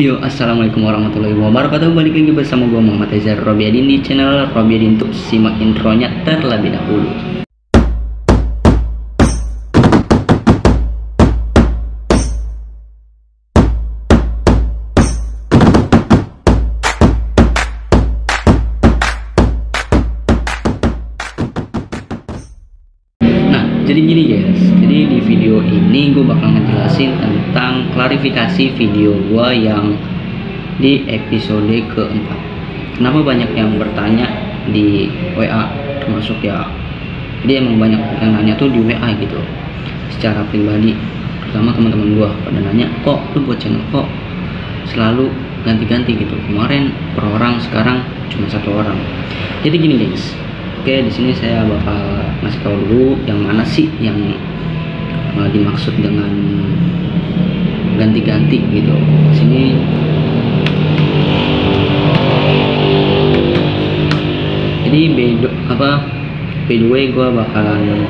Yo, assalamualaikum warahmatullahi wabarakatuh. Balik lagi bersama gue Muhammad Azhar Robiadin di channel Robiadin. Untuk simak intronya terlebih dahulu. Nah, jadi gini guys. Jadi di video ini gue bakal ngejelasin tentang klarifikasi video gue yang di episode keempat. Kenapa banyak yang bertanya di WA, termasuk ya, jadi emang banyak yang nanya tuh di WA gitu secara pribadi, terutama teman-teman gue pada nanya, kok lu buat channel kok selalu ganti-ganti gitu, kemarin per orang, sekarang cuma satu orang. Jadi gini guys, oke, di sini saya bakal ngasih tahu dulu yang mana sih yang dimaksud dengan ganti-ganti gitu. Sini jadi by the way gue bakalan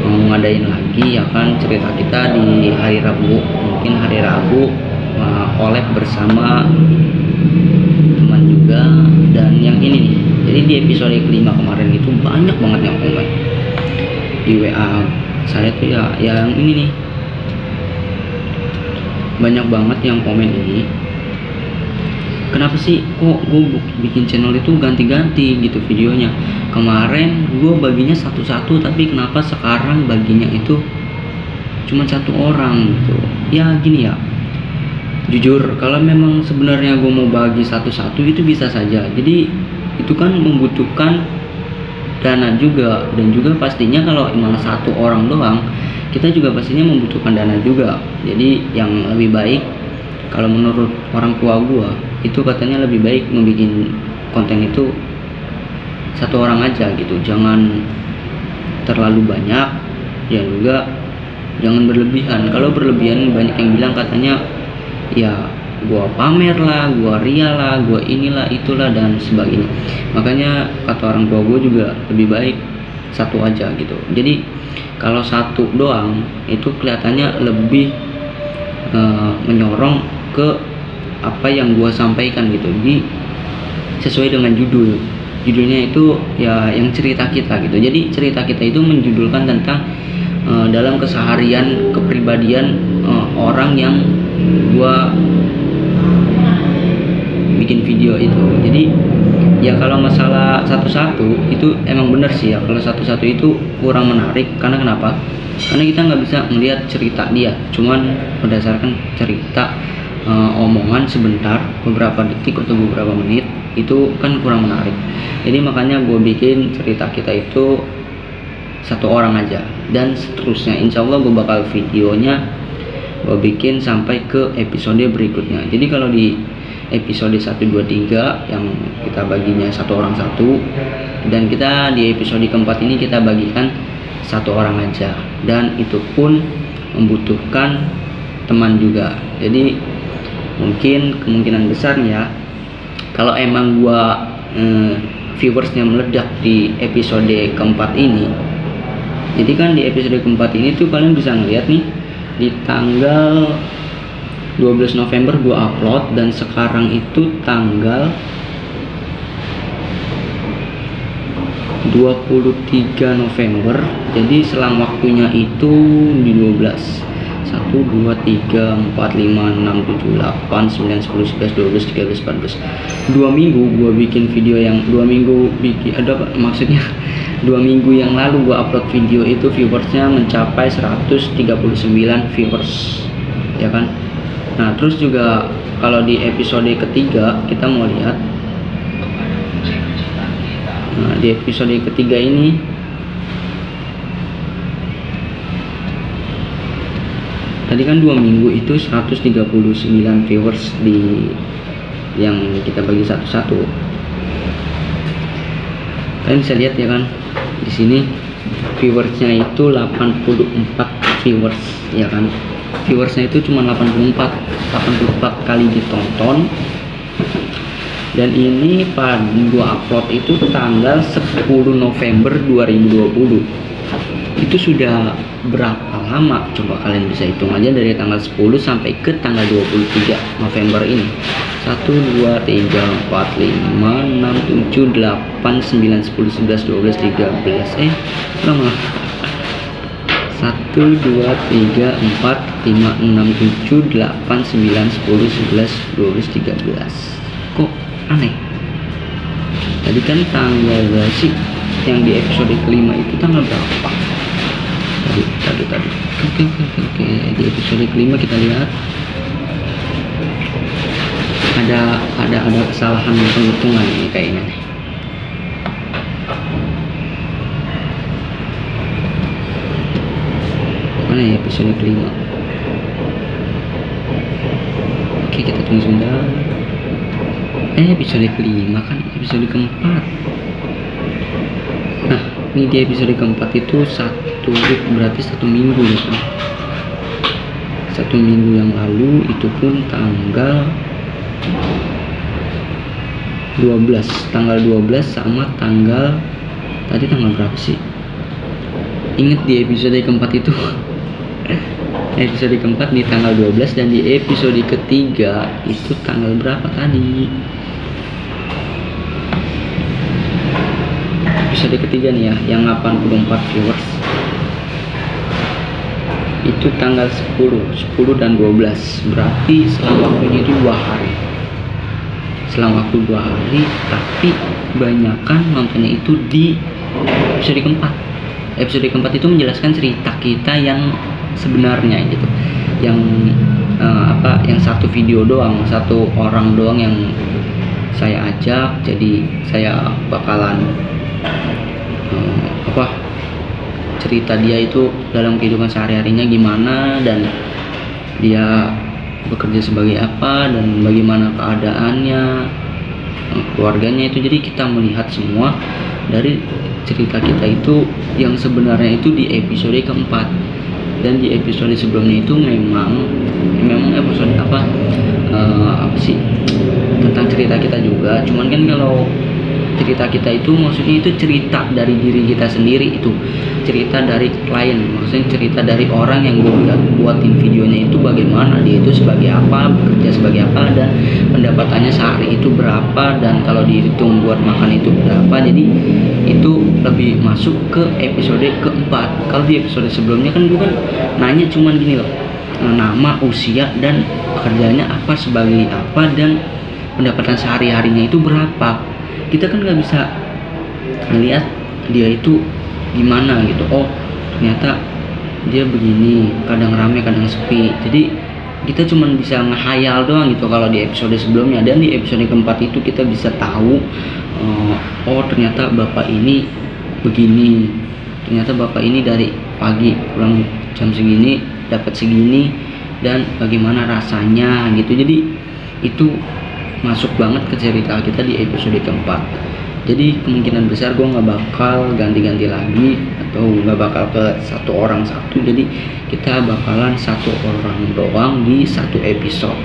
mau ngadain lagi ya kan cerita kita di hari Rabu, mungkin hari Rabu collab bersama teman juga. Dan yang ini nih, jadi di episode kelima kemarin itu banyak banget yang komen di WA saya tuh ya, yang ini nih, banyak banget yang komen ini, kenapa sih kok gue bikin channel itu ganti-ganti gitu videonya, kemarin gue baginya satu-satu tapi kenapa sekarang baginya itu cuma satu orang gitu. Ya gini ya, jujur kalau memang sebenarnya gue mau bagi satu-satu itu bisa saja, jadi itu kan membutuhkan dana juga, dan juga pastinya kalau emang satu orang doang kita juga pastinya membutuhkan dana juga. Jadi yang lebih baik, kalau menurut orang tua gua itu katanya lebih baik membuat konten itu satu orang aja gitu, jangan terlalu banyak dan juga jangan berlebihan. Kalau berlebihan banyak yang bilang katanya ya gua pamer lah, gua ria lah, gua inilah itulah dan sebagainya. Makanya kata orang tua gua juga lebih baik satu aja gitu. Jadi kalau satu doang itu kelihatannya lebih menyorong ke apa yang gua sampaikan gitu. Jadi sesuai dengan judulnya itu ya yang cerita kita gitu. Jadi cerita kita itu menjudulkan tentang dalam keseharian kepribadian orang yang gua bikin video itu. Jadi ya kalau masalah satu-satu itu emang bener sih ya, kalau satu-satu itu kurang menarik. Karena kenapa? Karena kita nggak bisa melihat cerita dia, cuman berdasarkan cerita omongan sebentar, beberapa detik atau beberapa menit, itu kan kurang menarik. Jadi makanya gue bikin cerita kita itu satu orang aja, dan seterusnya insya Allah gue bakal videonya gue bikin sampai ke episode berikutnya. Jadi kalau di episode 1, 2, 3 yang kita baginya satu orang satu, dan kita di episode keempat ini kita bagikan satu orang aja, dan itu pun membutuhkan teman juga. Jadi mungkin kemungkinan besarnya kalau emang gua viewersnya meledak di episode keempat ini, jadi kan di episode keempat ini tuh kalian bisa ngeliat nih di tanggal 12 November gua upload, dan sekarang itu tanggal 23 November. Jadi selang waktunya itu di 12 1 2 3 4 5 6 7 8 9 10 11 12 13 14 2 minggu gua bikin video, yang 2 minggu bikin maksudnya 2 minggu yang lalu gua upload video itu viewersnya mencapai 139 viewers ya kan. Nah terus juga kalau di episode ketiga kita mau lihat, nah di episode ketiga ini tadi kan 2 minggu itu 139 viewers di yang kita bagi satu-satu. Kalian bisa lihat ya kan, di sini viewersnya itu 84 viewers ya kan. Viewersnya itu cuma 84 kali ditonton, dan ini pada gua upload itu tanggal 10 November 2020. Itu itu sudah berapa lama? Coba kalian bisa hitung aja dari tanggal 10 sampai ke tanggal 23 November ini. 1, 2, 3, 4, 5, 6, 7, 8, 9, 10, 11, 12, 13 kurang lah. 1, 2, 3, 4, 5, 6, 7, 8, 9, 10, 11, 12, 13. Kok aneh? Tadi kan tanggal berapa sih? Yang di episode kelima itu tanggal berapa? Tadi. Oke. Di episode kelima kita lihat ada kesalahan penghitungan ini kayaknya nih. Mana ya episode kelima? Oke, kita tunggu sebentar. Episode kelima kan episode keempat. Nah, ini di episode keempat itu satu week, berarti 1 minggu ya kan? 1 minggu yang lalu itu pun tanggal 12 sama tanggal tadi tanggal berapa sih? Ingat di episode keempat itu episode keempat di tanggal 12 dan di episode ketiga itu tanggal berapa tadi? Episode ketiga nih ya, yang 84 viewers itu tanggal 10 dan 12, berarti selang waktunya itu 2 hari. Selang waktu 2 hari, tapi kebanyakan nontonnya itu di episode keempat. Episode keempat itu menjelaskan cerita kita yang sebenarnya gitu, yang yang satu video doang, satu orang doang yang saya ajak, jadi saya bakalan cerita dia itu dalam kehidupan sehari-harinya gimana, dan dia bekerja sebagai apa, dan bagaimana keadaannya, keluarganya itu. Jadi kita melihat semua dari cerita kita itu yang sebenarnya itu di episode keempat. Dan di episode sebelumnya itu memang episode apa sih, tentang cerita kita juga, cuman kan kalau cerita kita itu maksudnya itu cerita dari diri kita sendiri, itu cerita dari klien, maksudnya cerita dari orang yang gue buatin videonya itu bagaimana dia itu sebagai apa, bekerja sebagai apa, dan pendapatannya sehari itu berapa, dan kalau dihitung buat makan itu berapa. Jadi itu lebih masuk ke episode keempat. Kalau di episode sebelumnya kan gue kan nanya cuman gini loh, nama, usia, dan pekerjaannya apa, sebagai apa, dan pendapatan sehari-harinya itu berapa. Kita kan nggak bisa melihat dia itu gimana gitu. Oh, ternyata dia begini, kadang rame kadang sepi. Jadi kita cuma bisa ngehayal doang gitu kalau di episode sebelumnya. Dan di episode keempat itu kita bisa tahu, oh ternyata bapak ini begini, ternyata bapak ini dari pagi pulang jam segini dapat segini, dan bagaimana rasanya gitu. Jadi itu masuk banget ke cerita kita di episode keempat. Jadi kemungkinan besar gue nggak bakal ganti-ganti lagi, atau nggak bakal ke satu orang satu. Jadi kita bakalan satu orang doang di satu episode.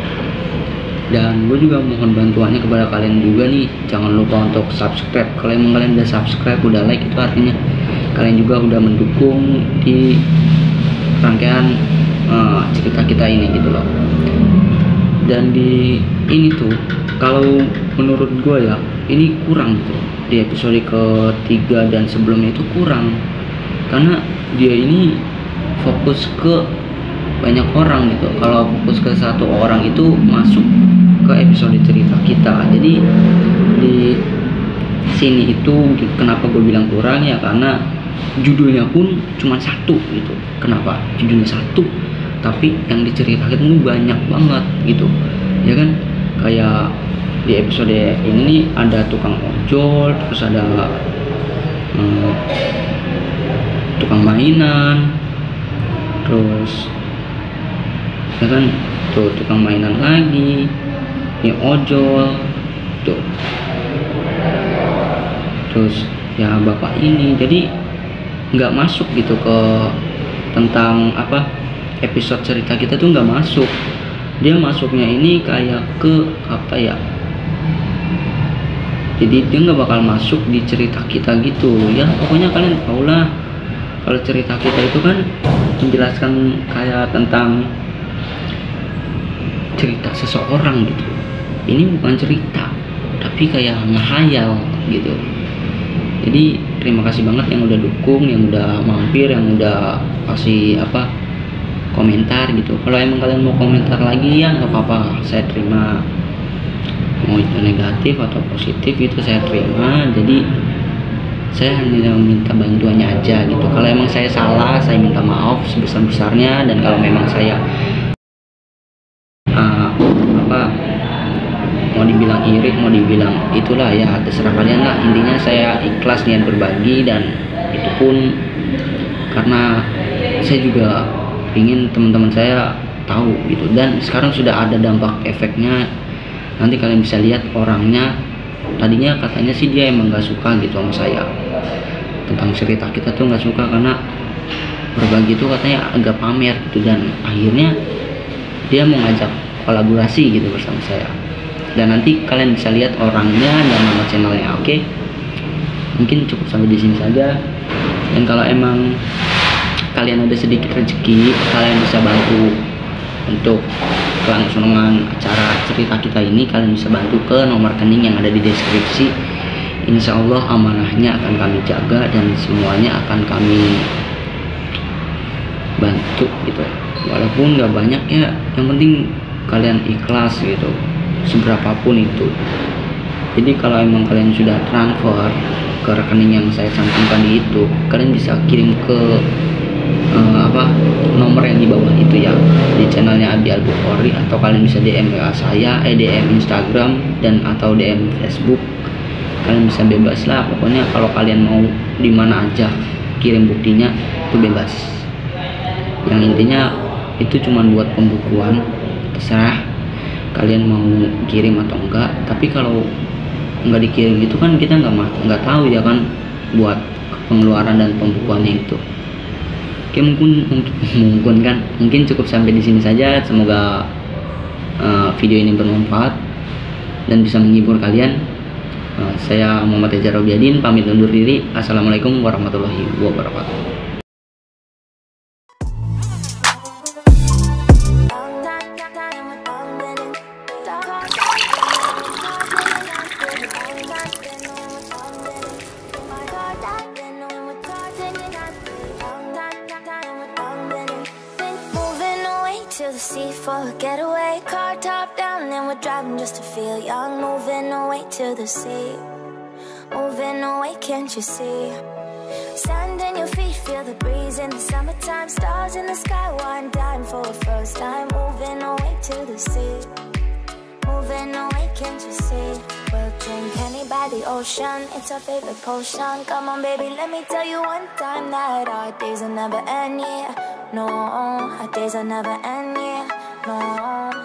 Dan gue juga mohon bantuannya kepada kalian juga nih, jangan lupa untuk subscribe. Kalau emang kalian udah subscribe, udah like, itu artinya kalian juga udah mendukung di rangkaian cerita kita ini gitu loh. Dan di ini tuh, kalau menurut gue ya, ini kurang gitu. Di episode ketiga dan sebelumnya itu kurang, karena dia ini fokus ke banyak orang gitu. Kalau fokus ke satu orang itu masuk ke episode cerita kita. Jadi di sini itu kenapa gue bilang kurang ya, karena judulnya pun cuma satu gitu. Kenapa judulnya satu tapi yang diceritakan itu banyak banget gitu ya kan? Kayak di episode ini nih ada tukang ojol, terus ada tukang mainan, terus ya kan tuh tukang mainan lagi, ini ojol tuh, terus ya bapak ini. Jadi nggak masuk gitu ke tentang apa episode cerita kita tuh, nggak masuk. Dia masuknya ini kayak ke apa ya, jadi dia nggak bakal masuk di cerita kita gitu ya. Pokoknya kalian tau lah Kalau cerita kita itu kan menjelaskan kayak tentang cerita seseorang gitu. Ini bukan cerita, tapi kayak ngehayal gitu. Jadi terima kasih banget yang udah dukung, yang udah mampir, yang udah kasih komentar gitu. Kalau emang kalian mau komentar lagi ya nggak apa-apa, saya terima. Mau itu negatif atau positif itu saya terima. Jadi saya hanya minta bantuannya aja gitu. Kalau emang saya salah, saya minta maaf sebesar-besarnya. Dan kalau memang saya mau dibilang iri, mau dibilang itulah ya terserah kalian lah. Intinya saya ikhlas niat berbagi, dan itu pun karena saya juga ingin teman-teman saya tahu gitu. Dan sekarang sudah ada dampak efeknya. Nanti kalian bisa lihat orangnya. Tadinya katanya sih dia emang gak suka gitu sama saya, tentang cerita kita tuh gak suka karena berbagi itu katanya agak pamer gitu. Dan akhirnya dia mau ngajak kolaborasi gitu bersama saya. Dan nanti kalian bisa lihat orangnya dan nama channelnya. Oke, mungkin cukup sampai di sini saja. Dan kalau emang kalian ada sedikit rezeki, kalian bisa bantu untuk kelangsungan acara cerita kita ini, kalian bisa bantu ke nomor rekening yang ada di deskripsi. Insya Allah amanahnya akan kami jaga dan semuanya akan kami bantu gitu. Walaupun nggak banyak ya, yang penting kalian ikhlas gitu, seberapapun itu. Jadi kalau emang kalian sudah transfer ke rekening yang saya cantumkan di itu, kalian bisa kirim ke nomor yang di bawah itu ya, di channelnya Abi Al Bukhari, atau kalian bisa DM WA saya, DM Instagram, dan atau DM Facebook. Kalian bisa bebas lah, pokoknya kalau kalian mau di mana aja kirim buktinya itu bebas. Yang intinya itu cuma buat pembukuan, terserah kalian mau kirim atau enggak. Tapi kalau nggak dikirim itu kan kita nggak tahu ya kan, buat pengeluaran dan pembukuannya itu. Oke, mungkin cukup sampai di sini saja. Semoga video ini bermanfaat dan bisa menghibur kalian. Saya Muhammad Ejar Robiadin, pamit undur diri. Assalamualaikum warahmatullahi wabarakatuh. To the sea for a getaway, car top down and we're driving just to feel young. Moving away to the sea, moving away, can't you see? Sand in your feet, feel the breeze in the summertime. Stars in the sky, one dime for a first time. Moving away to the sea, moving away, can't you see? We'll drink honey by the ocean, it's our favorite potion. Come on baby, let me tell you one time that our days will never end, yeah. No, our days will never end, yeah. No.